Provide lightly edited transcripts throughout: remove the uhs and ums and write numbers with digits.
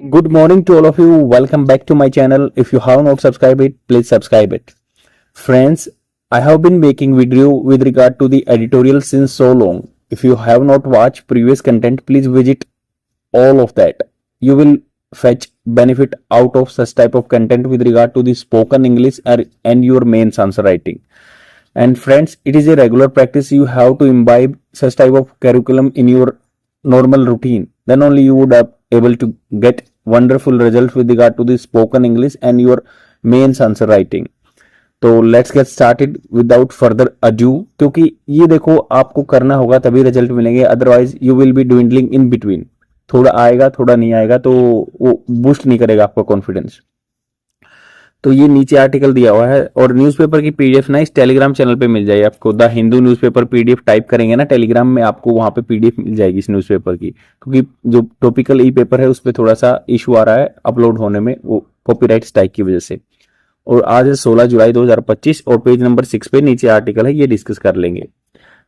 Good morning to all of you. Welcome back to my channel. If you have not subscribed it, please subscribe it. Friends, I have been making video with regard to the editorial since so long. If you have not watched previous content, please visit all of that. You will fetch benefit out of such type of content with regard to the spoken English and your mains answer writing. And friends, it is a regular practice. You have to imbibe such type of curriculum in your normal routine. Then only you would be able to get wonderful results with regard to the spoken English and your mains answer writing. तो let's get started without further adieu, क्योंकि ये देखो आपको करना होगा तभी result मिलेंगे, otherwise you will be dwindling in between. थोड़ा आएगा थोड़ा नहीं आएगा तो वो बूस्ट नहीं करेगा आपका कॉन्फिडेंस. तो ये नीचे आर्टिकल दिया हुआ है और न्यूज़पेपर की पीडीएफ ना इस टेलीग्राम चैनल पे मिल जाएगी आपको. The Hindu newspaper PDF type करेंगे ना टेलीग्राम में, आपको वहां पे पीडीएफ मिल जाएगी इस न्यूज़पेपर की, क्योंकि जो टॉपिकल ई पेपर है उस पर थोड़ा सा इशू आ रहा है अपलोड होने में, वो कॉपीराइट स्ट्राइक की वजह से. और आज है 16 जुलाई 2025 और पेज नंबर 6 पे नीचे आर्टिकल है, ये डिस्कस कर लेंगे.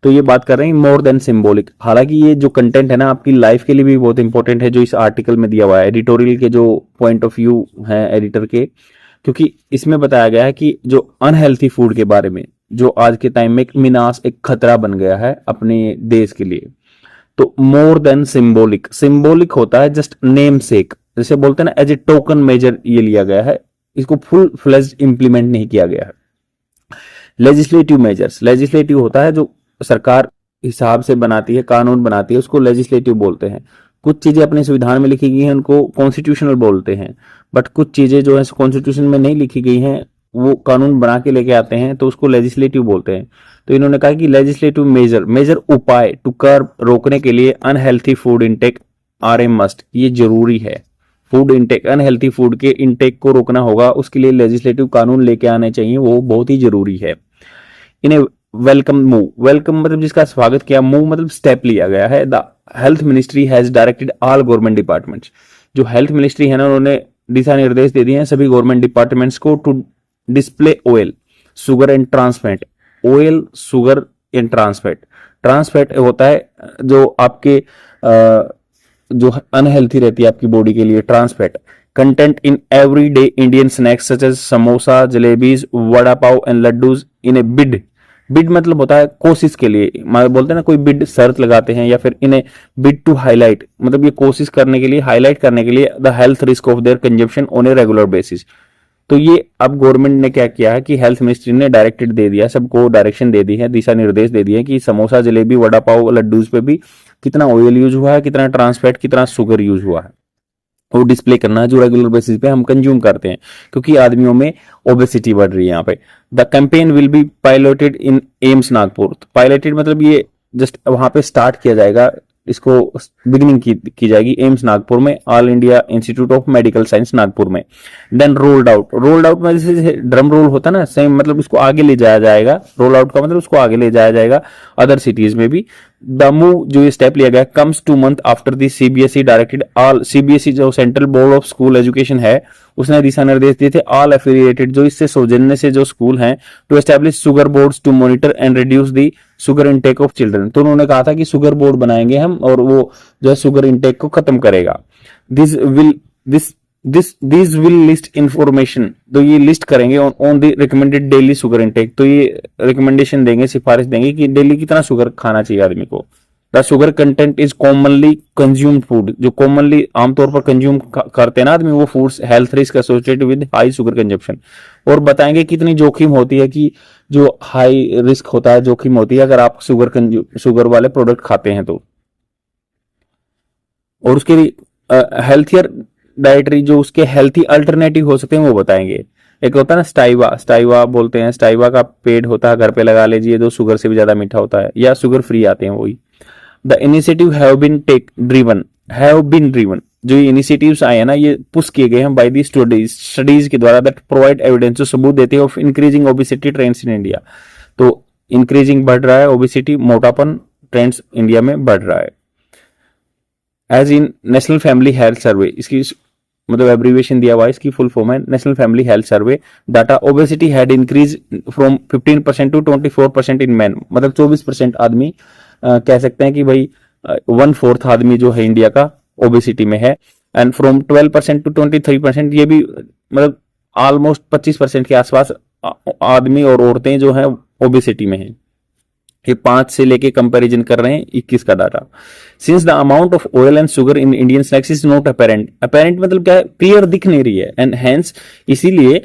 तो ये बात कर रहे हैं मोर देन सिंबॉलिक. हालांकि ये जो कंटेंट है ना आपकी लाइफ के लिए भी बहुत इंपॉर्टेंट है, जो इस आर्टिकल में दिया हुआ है, एडिटोरियल के जो पॉइंट ऑफ व्यू है एडिटर के, क्योंकि इसमें बताया गया है कि जो अनहेल्थी फूड के बारे में, जो आज के टाइम में एक मिनास एक खतरा बन गया है अपने देश के लिए. तो मोर देन सिंबॉलिक, सिंबॉलिक होता है जस्ट नेम सेक, जैसे बोलते हैं ना एज ए टोकन मेजर ये लिया गया है, इसको फुल फ्लेज्ड इंप्लीमेंट नहीं किया गया है. लेजिस्लेटिव मेजर्स, लेजिस्लेटिव होता है जो सरकार हिसाब से बनाती है, कानून बनाती है, उसको लेजिस्लेटिव बोलते हैं. कुछ चीजें अपने संविधान में लिखी गई हैं उनको कॉन्स्टिट्यूशनल बोलते हैं, बट कुछ चीजें जो है कॉन्स्टिट्यूशन में नहीं लिखी गई हैं वो कानून बना के लेके आते हैं तो उसको लेजिस्लेटिव बोलते हैं. तो इन्होंने कहा कि लेजिस्लेटिव मेजर, मेजर उपाय टू कर्ब, रोकने के लिए unhealthy food intake are a must, ये जरूरी है. फूड इनटेक, अनहेल्थी फूड के इनटेक को रोकना होगा, उसके लिए लेजिस्लेटिव कानून लेके आने चाहिए, वो बहुत ही जरूरी है. इन्हें वेलकम मूव, वेलकम मतलब जिसका स्वागत किया, मूव मतलब स्टेप लिया गया है. The health ministry has directed all government departments, जो हेल्थ मिनिस्ट्री है ना उन्होंने दिशा निर्देश दे दिए हैं सभी गवर्नमेंट डिपार्टमेंट्स को to display oil, sugar and trans fat. Oil, sugar and trans fat, trans fat होता है जो आपके जो अनहेल्थी रहती है आपकी बॉडी के लिए, trans fat. Content in every day Indian snacks such as samosa, jalebis, vada pav and laddoos in a bid. Bid मतलब होता है कोशिश के लिए, बोलते हैं ना कोई बिड शर्त लगाते हैं, या फिर इन्हें बिड टू हाईलाइट मतलब ये कोशिश करने के लिए, हाईलाइट करने के लिए the health risk of their consumption on a regular basis. तो ये अब गवर्नमेंट ने क्या किया है कि हेल्थ मिनिस्ट्री ने डायरेक्टेड दे दिया, सबको डायरेक्शन दे दी है, दिशा निर्देश दे दिए कि समोसा, जलेबी, वड़ा पाव, लड्डूज पे भी कितना ऑयल यूज हुआ है, कितना ट्रांसफैट, कितना शुगर यूज हुआ है, वो डिस्प्ले करना है जो रेगुलर बेसिस पे हम कंज्यूम करते हैं, क्योंकि आदमियों में ओबेसिटी बढ़ रही है यहाँ पे. The campaign will be piloted in AIIMS Nagpur. Piloted मतलब ये जस्ट वहां पे स्टार्ट किया जाएगा, इसको बिगिनिंग की जाएगी एम्स नागपुर में, all India institute of medical science Nagpur में. Then rolled out, rolled out में जैसे ड्रम रोल होता है ना सेम, मतलब उसको आगे ले जाया जाएगा. रोल आउट का मतलब उसको आगे ले जाया जाएगा अदर सिटीज में भी. द मूव जो ये स्टेप लिया गया comes 2 month after the CBSE directed all, CBSE जो central board of school education है उसने दिशा निर्देश दिए थे ऑल एफिलिएटेड, जो इससे सौजन्य से जो स्कूल हैं, to establish sugar boards to monitor and reduce the sugar intake of children. तो उन्होंने कहा था कि शुगर बोर्ड बनाएंगे हम और वो जो है शुगर इनटेक को खत्म करेगा. दिस विल लिस्ट इंफॉर्मेशन, तो ये लिस्ट करेंगे on the recommended daily sugar intake. तो ये रिकमेंडेशन देंगे, सिफारिश देंगे कि डेली कितना शुगर खाना चाहिए आदमी को. The sugar content is commonly consumed food, जो कॉमनली आमतौर पर कंज्यूम करते हैं ना आदमी वो foods, health risk associated with high sugar consumption. और बताएंगे कितनी जोखिम होती है, कि जो हाई रिस्क होता है, जोखिम होती है अगर आप शुगर वाले प्रोडक्ट खाते हैं तो. और उसके हेल्थियर डाइटरी, जो उसके हेल्थी अल्टरनेटिव हो सकते हैं वो बताएंगे. एक होता है ना स्टाइवा, स्टाइवा बोलते हैं, स्टाइवा का पेड़ होता है, घर पे लगा लीजिए, जो शुगर से भी ज्यादा मीठा होता है, या शुगर फ्री आते हैं वही. The initiative have been driven, जो ये इनिशिएटिव्स आए हैं ना ये पुश किए गए हैं बाय दी स्टडीज के द्वारा दैट प्रोवाइड एविडेंस, जो सबूत देते हैं of increasing obesity trends in India. तो इंक्रीजिंग बढ़ रहा है ओबेसिटी, मोटापन ट्रेंड्स इंडिया में बढ़ रहा है. As in national family health survey, इसकी मतलब एब्रीविएशन दिया हुआ है, इसकी फुल फॉर्म है national family health survey data. Obesity had increase from 15% to 24% in man, मतलब 24% आदमी कह सकते हैं कि भाई 1/4 आदमी जो है इंडिया का ओबेसिटी में है. एंड फ्रॉम 12% टू 23%, ये भी मतलब ऑलमोस्ट 25% के आसपास आदमी और औरतें जो हैं ओबेसिटी में हैं। ये 5 से लेके कंपैरिजन कर रहे हैं 21 का data. Since the amount of oil and sugar in Indian snacks is not apparent, apparent मतलब क्या है, क्लियर दिख नहीं रही है, एंड हेंस इसीलिए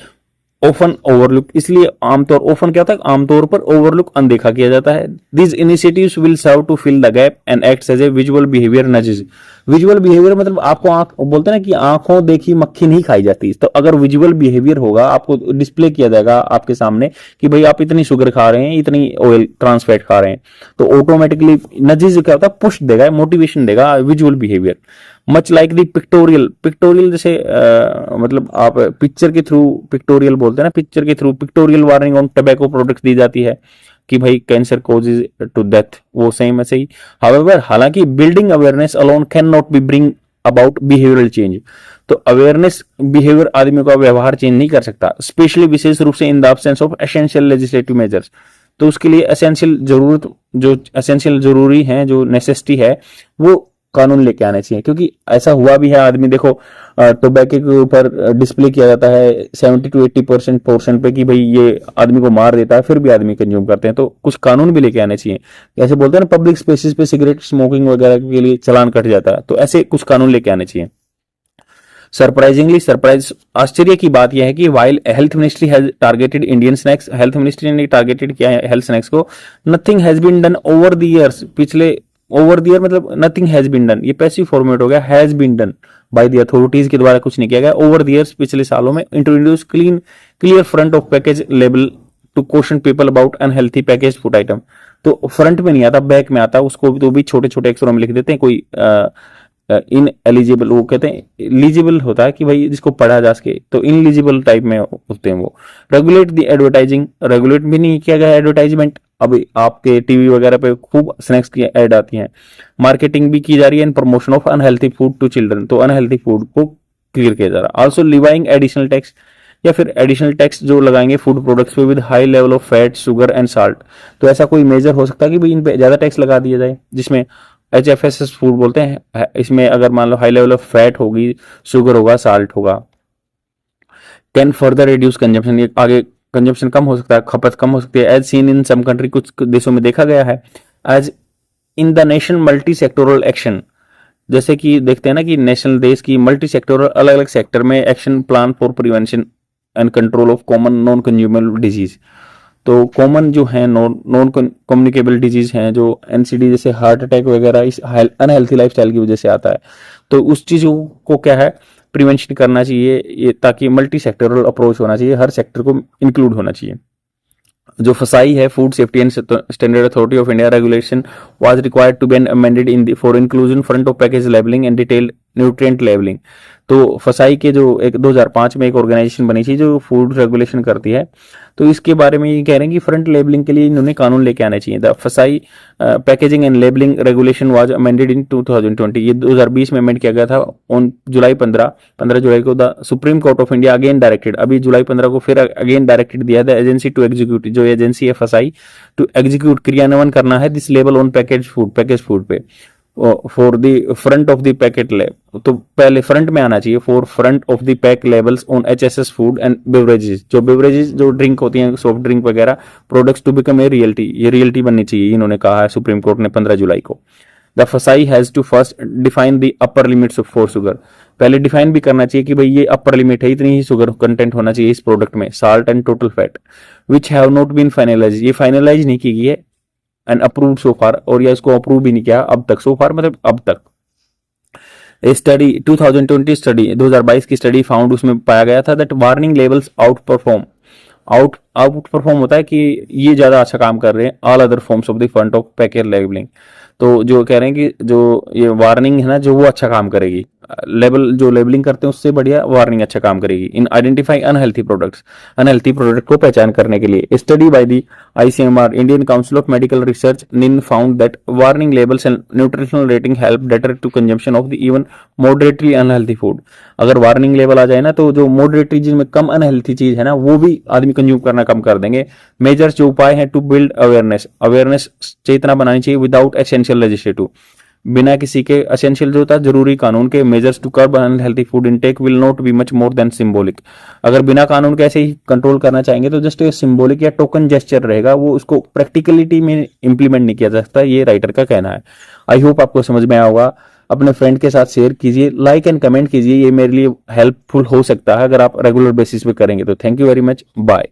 ओफन ओवरलुक, इसलिए आमतौर ओफन क्या होता है, आमतौर पर ओवरलुक अनदेखा किया जाता है। This initiatives will serve to fill the gap and acts as a visual behaviour nudges. Visual behaviour मतलब आपको आंख बोलते हैं ना कि आंखों देखी मक्खी नहीं खाई जाती, तो अगर विजुअल बिहेवियर होगा, आपको डिस्प्ले किया जाएगा आपके सामने कि भाई आप इतनी शुगर खा रहे हैं, इतनी ऑयल ट्रांस फैट खा रहे हैं, तो ऑटोमेटिकली नजेस क्या होता है, पुश देगा, मोटिवेशन देगा visual behaviour. Much like the pictorial, pictorial जैसे मतलब आप पिक्चर के थ्रू, पिक्टोरियल बोलते हैं ना, पिक्चर के through pictorial warning on tobacco products दी जाती है कि भाई कैंसर कॉजेज टू डेथ, वो सेम ऐसे ही। हाउएवर, हालांकि building awareness alone can not be bring about behavioural change, तो अवेयरनेस बिहेवियर आदमी का व्यवहार चेंज नहीं कर सकता, स्पेशली विशेष रूप से in the absence of essential legislative measures. तो उसके लिए एसेंशियल जरूरत, जो एसेंशियल जरूरी है, जो नेसेसिटी है, वो कानून लेके आने चाहिए। क्योंकि ऐसा हुआ भी है, आदमी देखो टोबैको के ऊपर डिस्प्ले किया जाता है 70 to 80% पोर्शन पे कि भाई ये आदमी को मार देता है, फिर भी आदमी कंज्यूम करते हैं। तो कुछ कानून भी लेके आने चाहिए। ऐसे बोलते हैं ना, पब्लिक स्पेसेस पे सिगरेट स्मोकिंग वगैरह के लिए चालान कट जाता है, तो ऐसे कुछ कानून लेके आने चाहिए। सरप्राइजिंगली, सरप्राइज आश्चर्य की बात यह है कि while health ministry has targeted Indian snacks, health ministry ने टारगेटेड किया है हेल्थ स्नैक्स को, nothing has been done over the years, पिछले ओवर द ईयर मतलब नथिंग हैज बीन डन, ये पैसिव फॉर्मेट हो गया, has been done by the authorities के द्वारा कुछ नहीं किया गया। ओवर द ईयर्स, पिछले सालों में introduce clear front of package label to question people about unhealthy package food item. तो फ्रंट में नहीं आता, बैक में आता, उसको तो भी छोटे छोटे अक्षरों में लिख देते हैं, कोई इन एलिजिबल, वो कहते हैं एलिजिबल होता है कि भाई जिसको पढ़ा जा सके, तो इनएलिजिबल टाइप में होते हैं वो। रेगुलेट द एडवर्टाइजिंग, रेगुलेट भी नहीं किया गया एडवर्टाइजमेंट। अभी आपके टीवी वगैरह पे खूब स्नैक्स की ऐड आती हैं, मार्केटिंग भी की जा रही है in promotion of unhealthy food to children, तो अनहेल्थी फूड को क्लियर किया जा रहा है। आल्सो लिवाइंग एडिशनल टैक्स, या फिर एडिशनल टैक्स जो लगाएंगे फूड प्रोडक्ट्स पे with high level of fat, sugar and salt. तो ऐसा कोई मेजर हो सकता है कि भाई इन पे ज्यादा टैक्स लगा दिया जाए, जिसमें HFSS फूड बोलते हैं, इसमें अगर मान लो हाई लेवल ऑफ फैट होगी, शुगर होगा, साल्ट होगा। कैन फर्दर रिड्यूस कंजम्पशन, ये आगे कंजम्पशन कम हो सकता है, खपत कम हो सकती है। As seen in some country, कुछ देशों में देखा गया है। As in the nation multi sectoral action, जैसे कि देखते हैं ना कि नेशनल देश की मल्टी सेक्टोरल, अलग अलग सेक्टर में action plan for prevention and control of common noun consumable disease. तो कॉमन जो है नॉन कम्युनिकेबल डिजीज हैं, जो NCD जैसे हार्ट अटैक वगैरह इस अनहेल्थी लाइफस्टाइल की वजह से आता है, तो उस चीजों को क्या है प्रिवेंशन करना चाहिए, ये ताकि मल्टी सेक्टरल अप्रोच होना चाहिए, हर सेक्टर को इंक्लूड होना चाहिए। जो फसाई है, food safety and standard authority of India regulation was required to be amended in for inclusion front of package labelling and detailed nutrient labelling. तो फसाई के जो एक 2005 में एक ऑर्गेनाइजेशन बनी थी जो फूड रेगुलेशन करती है, तो इसके बारे में ये कह रहे हैं कि फ्रंट लेबलिंग के लिए इन्होंने कानून लेके आने चाहिए। द फसाई packaging and labelling regulation was amended in 2020, ये 2020 में अमेंड किया गया था। ऑन जुलाई 15 जुलाई को the supreme court of India again directed, अभी जुलाई 15 को फिर अगेन डायरेक्टेड दिया द एजेंसी टू एग्जीक्यूट, जो एजेंसी है फसाई, टू एग्जीक्यूट, क्रियान्वयन करना है this label on package food पे for the front of the packet लेब। तो पहले फ्रंट में आना चाहिए, for front of the pack labels on HSS food and beverages, जो बेवरेजेस जो ड्रिंक होती हैं, सॉफ्ट ड्रिंक वगैरह products to become a reality, ये रियलिटी बननी चाहिए, इन्होंने कहा है सुप्रीम कोर्ट ने 15 जुलाई को। The FSSAI has to first define the upper limits of for sugar, पहले डिफाइन भी करना चाहिए कि भाई ये अपर लिमिट है, इतनी ही शुगर कंटेंट होना चाहिए इस प्रोडक्ट में, salt and total fat, which have not been finalise, ये फाइनलाइज नहीं की गई है एंड अप्रूव्ड सो फार, और या इसको अप्रूव भी नहीं किया अब तक, सो फार मतलब अब तक। स्टडी 2020 स्टडी 2022 की स्टडी फाउंड, उसमें पाया गया था that warning levels out perform होता है कि ये ज्यादा अच्छा काम कर रहे हैं all other forms of the front of packet labelling. तो जो कह रहे हैं कि जो ये वार्निंग है ना, जो वो अच्छा काम करेगी, लेबल जो लेबलिंग करते हैं उससे बढ़िया वार्निंग अच्छा काम करेगी in identifying unhealthy products, unhealthy product को पहचान करने के लिए। Study by the ICMR Indian council of medical research निन found that warning labels and nutritional rating help better to consumption of the even moderately unhealthy food. अगर warning level आ जाए ना, तो जो मॉडरेटली जिनमें कम अनहेल्थी चीज है ना, वो भी आदमी कंज्यूम करना कम कर देंगे। मेजर्स जो उपाय हैं टू बिल्ड अवेयरनेस, चेतना बनानी चाहिए विदाउट एसेंशियल लेजिस्लेटिव, बिना किसी के एसेंशियल जो होता है जरूरी कानून के measures to curb unhealthy food intake will not be much more than symbolic. अगर बिना कानून के ऐसे ही कंट्रोल करना चाहेंगे तो जस्ट सिंबॉलिक या टोकन जेस्चर रहेगा, वो उसको प्रैक्टिकलिटी में इंप्लीमेंट नहीं किया जा सकता, ये राइटर का कहना है। आई होप आपको समझ में आया होगा। अपने फ्रेंड के साथ शेयर कीजिए, लाइक एंड कमेंट कीजिए, ये मेरे लिए हेल्पफुल हो सकता है अगर आप रेगुलर बेसिस पे करेंगे तो। Thank you very much, bye.